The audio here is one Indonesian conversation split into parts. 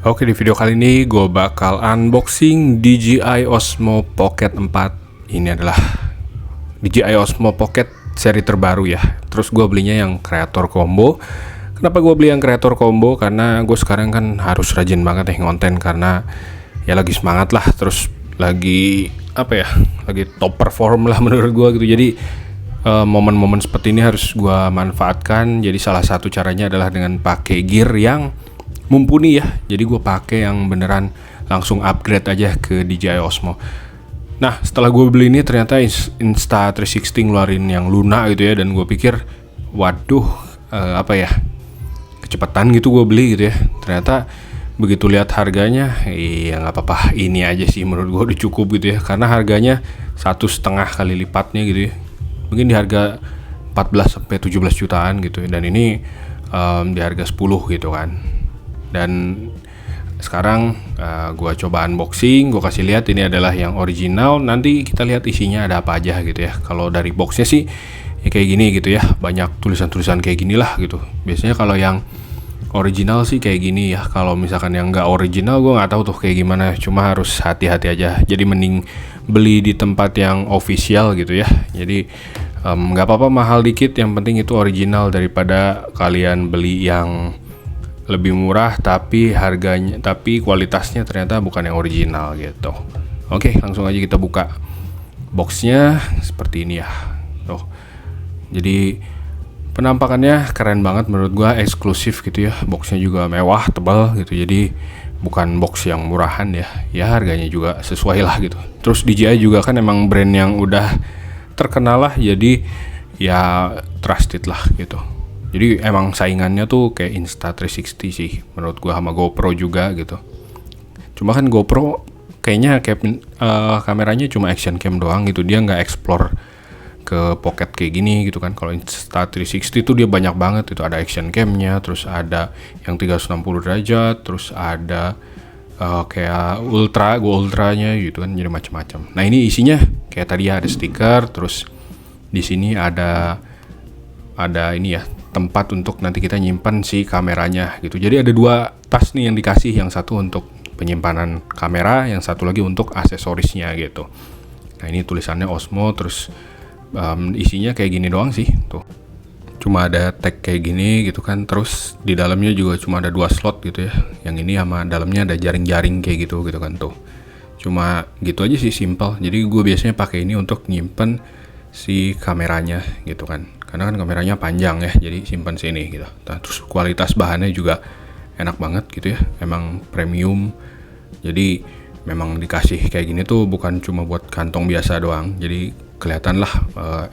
Oke, di video kali ini gue bakal unboxing DJI Osmo Pocket 4. Ini adalah DJI Osmo Pocket seri terbaru ya. Terus gue belinya yang Creator Combo. Kenapa gue beli yang Creator Combo? Karena gue sekarang kan harus rajin banget nih ngonten, karena ya lagi semangat lah. Terus lagi lagi top perform lah menurut gue gitu. Jadi momen-momen seperti ini harus gue manfaatkan. Jadi salah satu caranya adalah dengan pakai gear yang mumpuni ya. Jadi gue pakai yang beneran langsung upgrade aja ke DJI Osmo. Nah, setelah gue beli ini ternyata Insta360 ngeluarin yang Luna gitu ya, dan gue pikir waduh, kecepatan gitu gue beli gitu ya. Ternyata begitu lihat harganya, iya nggak apa-apa, ini aja sih menurut gue udah cukup gitu ya, karena harganya 1,5 kali lipatnya gitu ya. Mungkin di harga 14 sampai 17 jutaan gitu ya, dan ini di harga 10 gitu kan. Dan sekarang gue coba unboxing, gue kasih lihat ini adalah yang original. Nanti kita lihat isinya ada apa aja gitu ya. Kalau dari boxnya sih ya kayak gini gitu ya, banyak tulisan-tulisan kayak gini lah gitu. Biasanya kalau yang original sih kayak gini ya. Kalau misalkan yang nggak original gue nggak tahu tuh kayak gimana. Cuma harus hati-hati aja. Jadi mending beli di tempat yang official gitu ya. Jadi nggak apa-apa mahal dikit, yang penting itu original, daripada kalian beli yang lebih murah tapi kualitasnya ternyata bukan yang original gitu. Oke, langsung aja kita buka boxnya seperti ini ya. Tuh. Jadi penampakannya keren banget menurut gua, eksklusif gitu ya. Boxnya juga mewah, tebal gitu. Jadi bukan box yang murahan ya. Ya harganya juga sesuai lah gitu. Terus DJI juga kan emang brand yang udah terkenal lah, jadi ya trusted lah gitu. Jadi emang saingannya tuh kayak Insta360 sih menurut gua, sama GoPro juga gitu. Cuma kan GoPro kayaknya kameranya cuma action cam doang gitu, dia nggak explore ke pocket kayak gini gitu kan. Kalau Insta360 tuh dia banyak banget itu, ada action camnya, terus ada yang 360 derajat, terus ada kayak ultranya gitu kan, jadi macam-macam. Nah ini isinya kayak tadi ya, ada stiker, terus di sini ada ini ya, tempat untuk nanti kita nyimpan si kameranya gitu. Jadi ada 2 tas nih yang dikasih, yang satu untuk penyimpanan kamera, yang satu lagi untuk aksesorisnya gitu. Nah ini tulisannya Osmo, terus isinya kayak gini doang sih tuh. Cuma ada tag kayak gini gitu kan, terus di dalamnya juga cuma ada 2 slot gitu ya. Yang ini sama dalamnya ada jaring-jaring kayak gitu kan tuh. Cuma gitu aja sih, simple. Jadi gue biasanya pakai ini untuk nyimpen si kameranya gitu kan, karena kan kameranya panjang ya, jadi simpan sini gitu. Nah, terus kualitas bahannya juga enak banget gitu ya, emang premium. Jadi memang dikasih kayak gini tuh bukan cuma buat kantong biasa doang, jadi kelihatan lah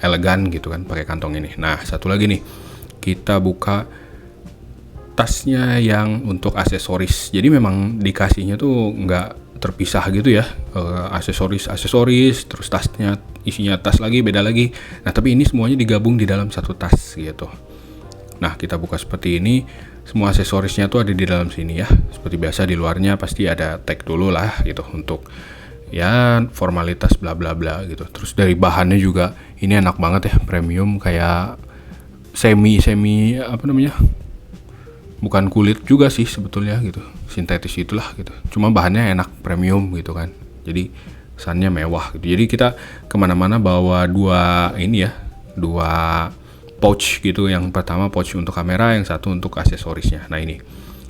elegan gitu kan pakai kantong ini. Nah satu lagi nih, kita buka tasnya yang untuk aksesoris. Jadi memang dikasihnya tuh nggak terpisah gitu ya, aksesoris, terus tasnya isinya tas lagi, beda lagi. Nah tapi ini semuanya digabung di dalam satu tas gitu. Nah kita buka seperti ini, semua aksesorisnya tuh ada di dalam sini ya. Seperti biasa di luarnya pasti ada tag dulu lah gitu, untuk ya formalitas bla bla bla gitu. Terus dari bahannya juga ini enak banget ya, premium, kayak semi bukan kulit juga sih sebetulnya gitu, sintetis itulah gitu. Cuma bahannya enak, premium gitu kan, jadi kesannya mewah gitu. Jadi kita kemana-mana bawa 2 pouch gitu. Yang pertama pouch untuk kamera, yang satu untuk aksesorisnya. Nah ini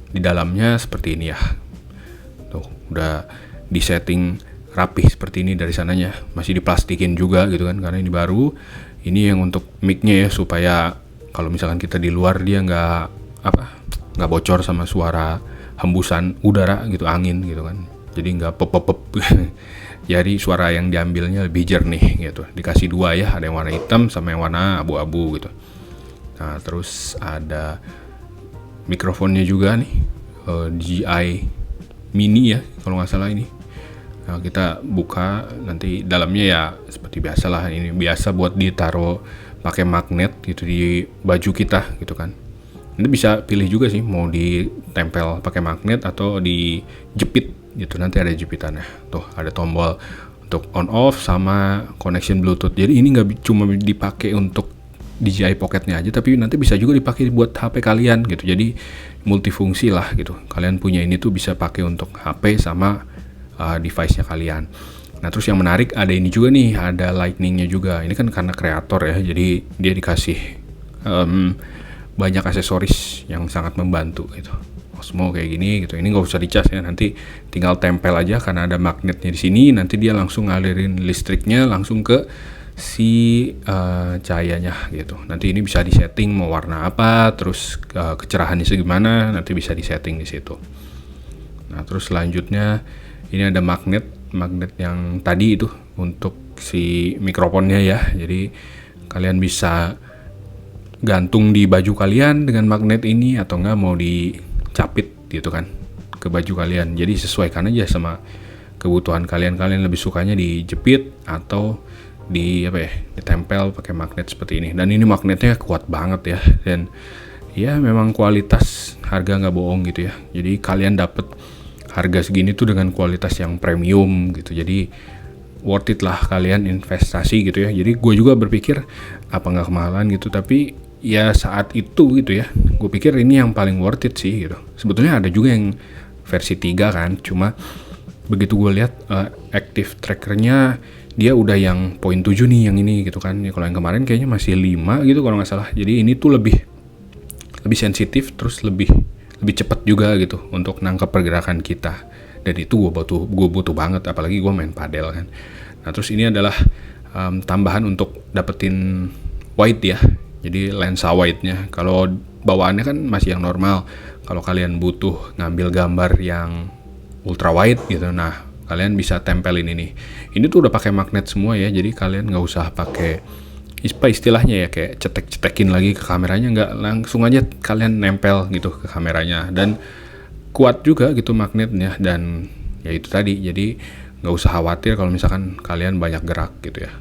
di dalamnya seperti ini ya, tuh udah disetting rapih seperti ini. Dari sananya masih diplastikin juga gitu kan, karena ini baru. Ini yang untuk mic-nya ya, supaya kalau misalkan kita di luar dia nggak bocor sama suara hembusan udara gitu, angin gitu kan. Jadi nggak pop. Jadi suara yang diambilnya lebih jernih gitu. Dikasih 2 ya, ada yang warna hitam sama yang warna abu-abu gitu. Nah terus ada mikrofonnya juga nih, DJI Mini ya kalau nggak salah ini. Nah kita buka, nanti dalamnya ya seperti biasa lah, ini biasa buat ditaruh pakai magnet gitu di baju kita gitu kan. Ini bisa pilih juga sih, mau ditempel pakai magnet atau dijepit gitu, nanti ada jepitannya. Tuh ada tombol untuk on off sama connection Bluetooth. Jadi ini nggak cuma dipakai untuk DJI Pocketnya aja, tapi nanti bisa juga dipakai buat HP kalian gitu. Jadi multifungsi lah gitu. Kalian punya ini tuh bisa pakai untuk HP sama device-nya kalian. Nah terus yang menarik ada ini juga nih, ada lightning-nya juga. Ini kan karena kreator ya, jadi dia dikasih banyak aksesoris yang sangat membantu gitu. Osmo kayak gini gitu. Ini nggak usah dicas ya, nanti tinggal tempel aja karena ada magnetnya di sini. Nanti dia langsung ngalirin listriknya langsung ke si cahayanya gitu. Nanti ini bisa disetting mau warna apa, terus kecerahannya segimana, nanti bisa disetting di situ. Nah terus selanjutnya ini ada magnet yang tadi itu untuk si mikrofonnya ya. Jadi kalian bisa gantung di baju kalian dengan magnet ini, atau enggak mau dicapit gitu kan ke baju kalian. Jadi sesuaikan aja sama kebutuhan kalian lebih sukanya dijepit atau ditempel pakai magnet seperti ini. Dan ini magnetnya kuat banget ya, dan ya memang kualitas harga nggak bohong gitu ya. Jadi kalian dapet harga segini tuh dengan kualitas yang premium gitu. Jadi worth it lah kalian investasi gitu ya. Jadi gue juga berpikir apa nggak kemahalan gitu, tapi ya saat itu gitu ya, gue pikir ini yang paling worth it sih gitu. Sebetulnya ada juga yang versi 3 kan, cuma begitu gue lihat active trackernya dia udah yang poin 7 nih yang ini gitu kan. Ya, kalau yang kemarin kayaknya masih 5 gitu kalau nggak salah. Jadi ini tuh lebih sensitif, terus lebih cepat juga gitu untuk nangkep pergerakan kita. Dan itu gue butuh banget, apalagi gue main padel kan. Nah terus ini adalah tambahan untuk dapetin wide ya. Jadi lensa wide-nya, kalau bawaannya kan masih yang normal. Kalau kalian butuh ngambil gambar yang ultra wide gitu, nah kalian bisa tempelin ini. Ini tuh udah pakai magnet semua ya, jadi kalian nggak usah pakai istilahnya ya kayak cetekin lagi ke kameranya, nggak, langsung aja kalian nempel gitu ke kameranya. Dan kuat juga gitu magnetnya, dan ya itu tadi, jadi nggak usah khawatir kalau misalkan kalian banyak gerak gitu ya.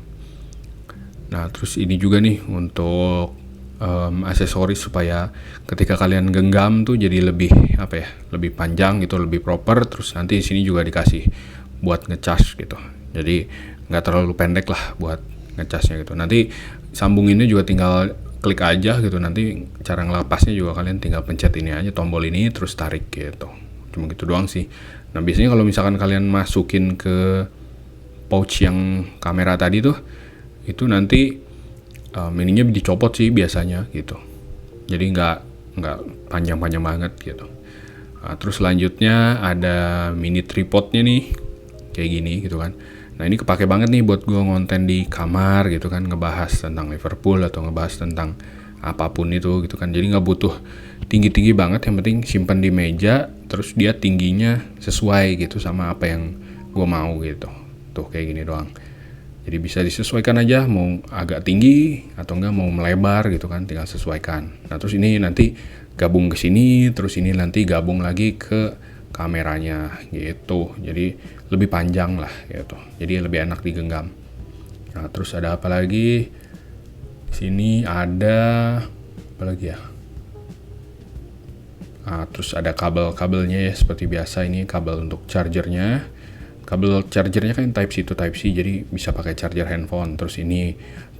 Nah terus ini juga nih untuk aksesoris supaya ketika kalian genggam tuh jadi lebih lebih panjang gitu, lebih proper. Terus nanti di sini juga dikasih buat ngecas gitu, jadi nggak terlalu pendek lah buat ngecasnya gitu. Nanti sambunginnya juga tinggal klik aja gitu. Nanti cara ngelepasnya juga kalian tinggal pencet ini aja, tombol ini, terus tarik gitu. Cuma gitu doang sih. Nah biasanya kalau misalkan kalian masukin ke pouch yang kamera tadi tuh, itu nanti ininya dicopot sih biasanya gitu. Jadi nggak panjang-panjang banget gitu. Nah, terus selanjutnya ada mini tripodnya nih, kayak gini gitu kan. Nah ini kepake banget nih buat gue ngonten di kamar gitu kan, ngebahas tentang Liverpool atau ngebahas tentang apapun itu gitu kan. Jadi nggak butuh tinggi-tinggi banget, yang penting simpan di meja, terus dia tingginya sesuai gitu sama apa yang gue mau gitu. Tuh kayak gini doang. Jadi bisa disesuaikan aja, mau agak tinggi atau enggak mau melebar gitu kan, tinggal sesuaikan. Nah terus ini nanti gabung ke sini, terus ini nanti gabung lagi ke kameranya gitu. Jadi lebih panjang lah gitu. Jadi lebih enak digenggam. Nah terus ada apa lagi? Di sini ada apa lagi ya? Nah, terus ada kabelnya ya, seperti biasa ini kabel untuk chargernya. Kabel chargernya kan Type-C to Type-C, jadi bisa pakai charger handphone. Terus ini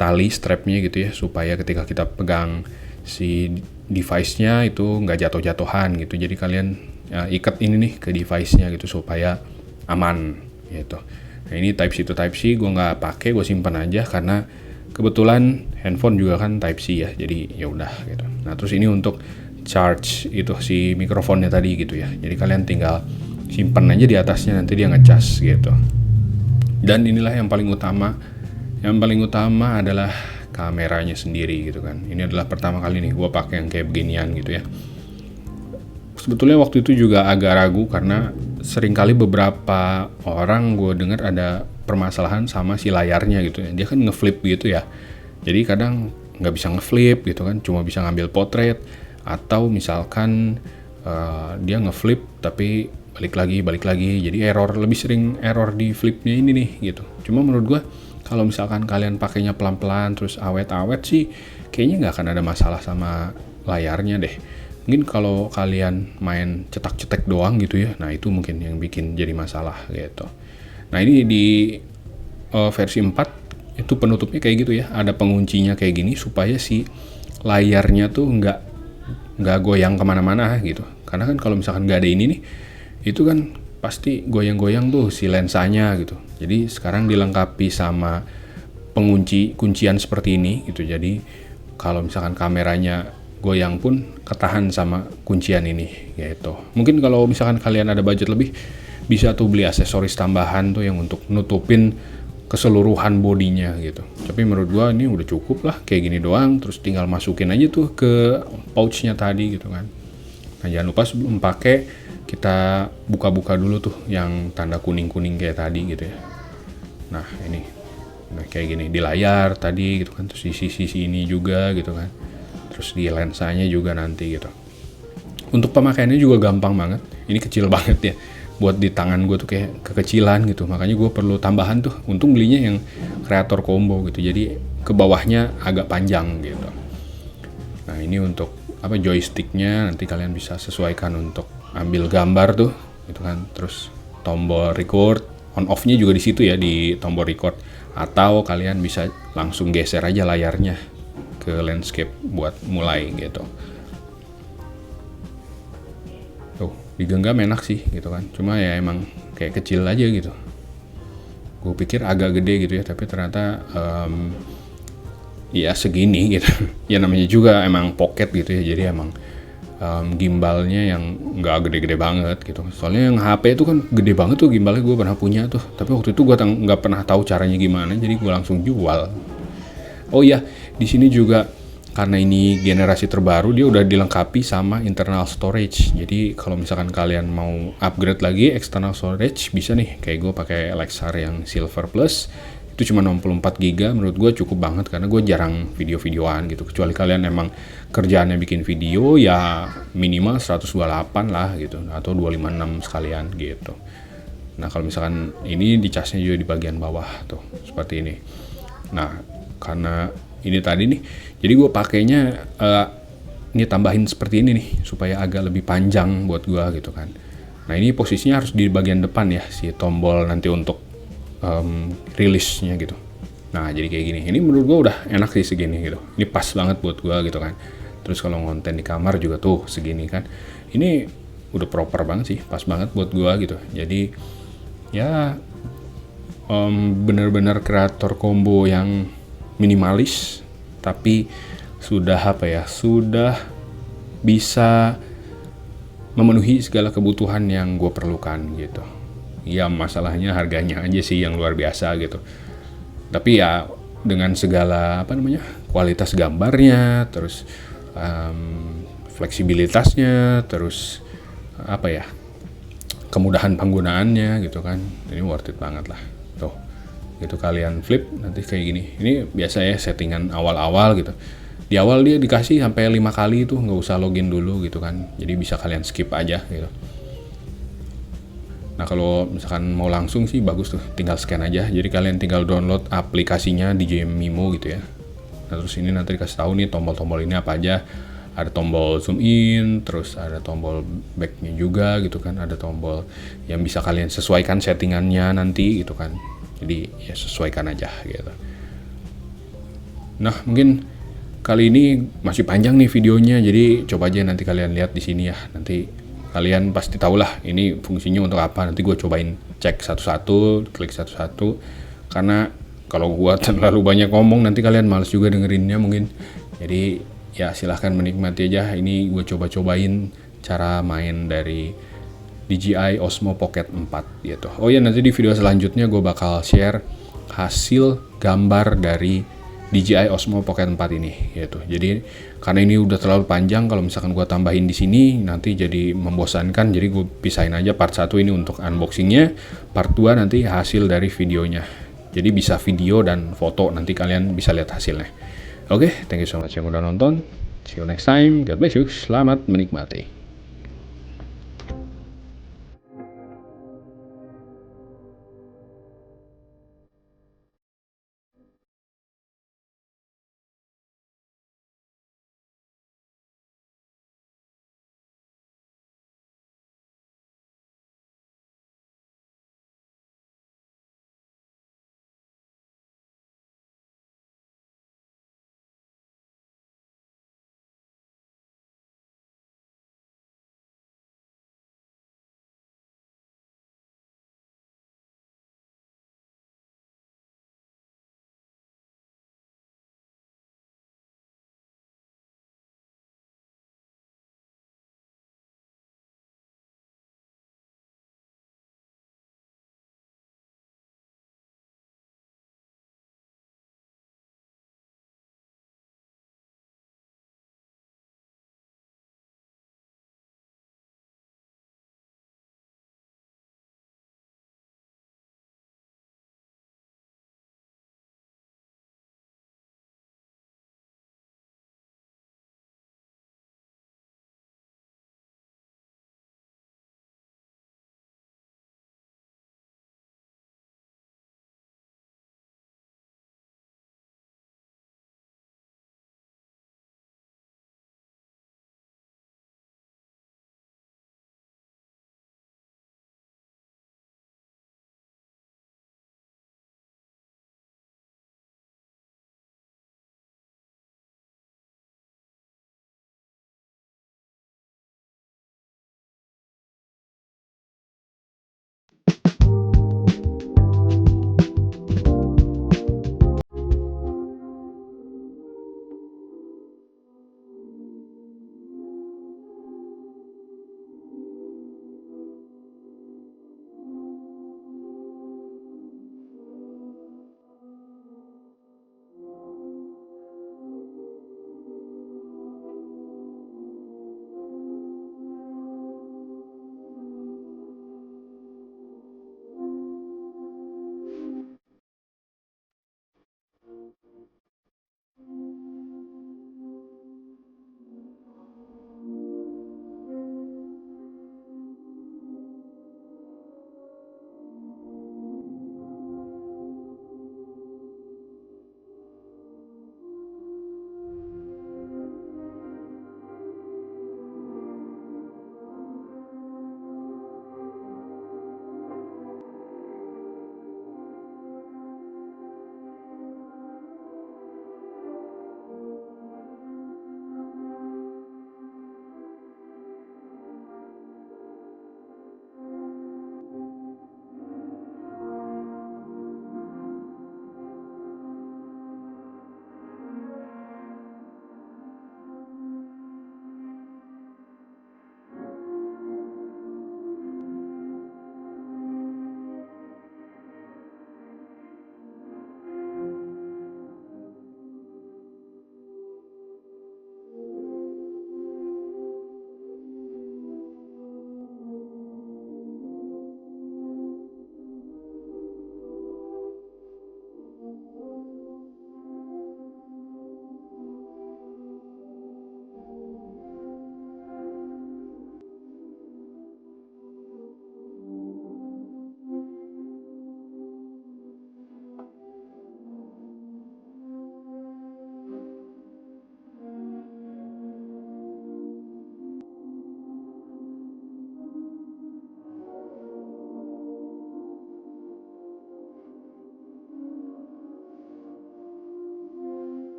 tali strapnya gitu ya, supaya ketika kita pegang si device-nya itu nggak jatuh-jatuhan gitu. Jadi kalian ikat ini nih ke device-nya gitu supaya aman gitu. Nah ini Type-C to Type-C gue nggak pakai, gue simpan aja karena kebetulan handphone juga kan Type-C ya, jadi ya udah gitu. Nah terus ini untuk charge itu si mikrofonnya tadi gitu ya. Jadi kalian tinggal simpan aja di atasnya, nanti dia ngecas gitu. Dan inilah yang paling utama. Yang paling utama adalah kameranya sendiri gitu kan. Ini adalah pertama kali nih gue pakai yang kayak beginian gitu ya. Sebetulnya waktu itu juga agak ragu karena seringkali beberapa orang gue dengar ada permasalahan sama si layarnya gitu ya. Dia kan ngeflip gitu ya. Jadi kadang nggak bisa ngeflip gitu kan, cuma bisa ngambil potret, atau misalkan dia ngeflip tapi balik lagi, jadi lebih sering error di flipnya ini nih gitu. Cuma menurut gue kalau misalkan kalian pakainya pelan-pelan terus awet-awet sih kayaknya nggak akan ada masalah sama layarnya deh. Mungkin kalau kalian main cetak-cetek doang gitu ya, nah itu mungkin yang bikin jadi masalah gitu. Nah ini di versi 4 itu penutupnya kayak gitu ya, ada penguncinya kayak gini supaya si layarnya tuh nggak goyang kemana-mana gitu. Karena kan kalau misalkan nggak ada ini nih, itu kan pasti goyang-goyang tuh si lensanya gitu. Jadi sekarang dilengkapi sama kuncian seperti ini gitu. Jadi kalau misalkan kameranya goyang pun ketahan sama kuncian ini gitu. Mungkin kalau misalkan kalian ada budget lebih, bisa tuh beli aksesoris tambahan tuh yang untuk nutupin keseluruhan bodinya gitu. Tapi menurut gua ini udah cukup lah kayak gini doang, terus tinggal masukin aja tuh ke pouchnya tadi gitu kan. Nah jangan lupa sebelum pakai kita buka-buka dulu tuh yang tanda kuning-kuning kayak tadi gitu ya. Nah ini, nah kayak gini di layar tadi gitu kan, terus di sisi ini juga gitu kan, terus di lensanya juga nanti gitu. Untuk pemakaiannya juga gampang banget, ini kecil banget ya, buat di tangan gue tuh kayak kekecilan gitu, makanya gue perlu tambahan tuh. Untung belinya yang kreator combo gitu, jadi ke bawahnya agak panjang gitu. Nah ini untuk apa, joysticknya nanti kalian bisa sesuaikan untuk ambil gambar tuh gitu kan. Terus tombol record on off nya juga di situ ya, di tombol record, atau kalian bisa langsung geser aja layarnya ke landscape buat mulai gitu. Tuh digenggam enak sih gitu kan, cuma ya emang kayak kecil aja gitu. Gue pikir agak gede gitu ya, tapi ternyata ya segini gitu. Ya namanya juga emang pocket gitu ya, jadi emang gimbalnya yang nggak gede-gede banget gitu. Soalnya yang HP itu kan gede banget tuh gimbalnya, gue pernah punya tuh, tapi waktu itu gue nggak pernah tahu caranya gimana, jadi gue langsung jual. Oh iya, di sini juga karena ini generasi terbaru, dia udah dilengkapi sama internal storage. Jadi kalau misalkan kalian mau upgrade lagi external storage, bisa nih kayak gue pakai Lexar yang Silver Plus. Itu cuma 64 GB, menurut gue cukup banget karena gue jarang video-videoan gitu. Kecuali kalian emang kerjaannya bikin video, ya minimal 128 lah gitu, atau 256 sekalian gitu. Nah kalau misalkan ini dicasnya juga di bagian bawah tuh seperti ini. Nah karena ini tadi nih, jadi gue pakainya ini tambahin seperti ini nih supaya agak lebih panjang buat gue gitu kan. Nah ini posisinya harus di bagian depan ya, si tombol nanti untuk rilisnya gitu. Nah jadi kayak gini, ini menurut gue udah enak sih segini gitu, ini pas banget buat gue gitu kan. Terus kalau ngonten di kamar juga tuh segini kan, ini udah proper banget sih, pas banget buat gue gitu. Jadi ya bener-bener kreator combo yang minimalis, tapi sudah apa ya, sudah bisa memenuhi segala kebutuhan yang gue perlukan gitu. Ya masalahnya harganya aja sih yang luar biasa gitu. Tapi ya dengan segala apa namanya, kualitas gambarnya, terus fleksibilitasnya, terus apa ya, kemudahan penggunaannya gitu kan, ini worth it banget lah. Tuh gitu, kalian flip nanti kayak gini. Ini biasa ya settingan awal-awal gitu. Di awal dia dikasih sampai 5 kali tuh, nggak usah login dulu gitu kan, jadi bisa kalian skip aja gitu. Nah kalau misalkan mau langsung sih bagus tuh, tinggal scan aja. Jadi kalian tinggal download aplikasinya DJ Mimo gitu ya. Nah terus ini nanti dikasih tahu nih tombol-tombol ini apa aja. Ada tombol zoom in, terus ada tombol backnya juga gitu kan. Ada tombol yang bisa kalian sesuaikan settingannya nanti gitu kan. Jadi ya sesuaikan aja gitu. Nah mungkin kali ini masih panjang nih videonya, jadi coba aja nanti kalian lihat di sini ya. Nanti kalian pasti tahu lah ini fungsinya untuk apa. Nanti gue cobain cek satu-satu, klik satu-satu. Karena kalau gue terlalu banyak ngomong nanti kalian males juga dengerinnya mungkin. Jadi ya silahkan menikmati aja. Ini gue coba-cobain cara main dari DJI Osmo Pocket 4 gitu. Oh ya, nanti di video selanjutnya gue bakal share hasil gambar dari DJI Osmo Pocket 4 ini gitu. Jadi karena ini udah terlalu panjang, kalau misalkan gue tambahin di sini nanti jadi membosankan. Jadi gue pisahin aja part 1 ini untuk unboxingnya, part 2 nanti hasil dari videonya. Jadi bisa video dan foto, nanti kalian bisa lihat hasilnya. Oke, thank you so much yang udah nonton. See you next time. God bless you. Selamat menikmati.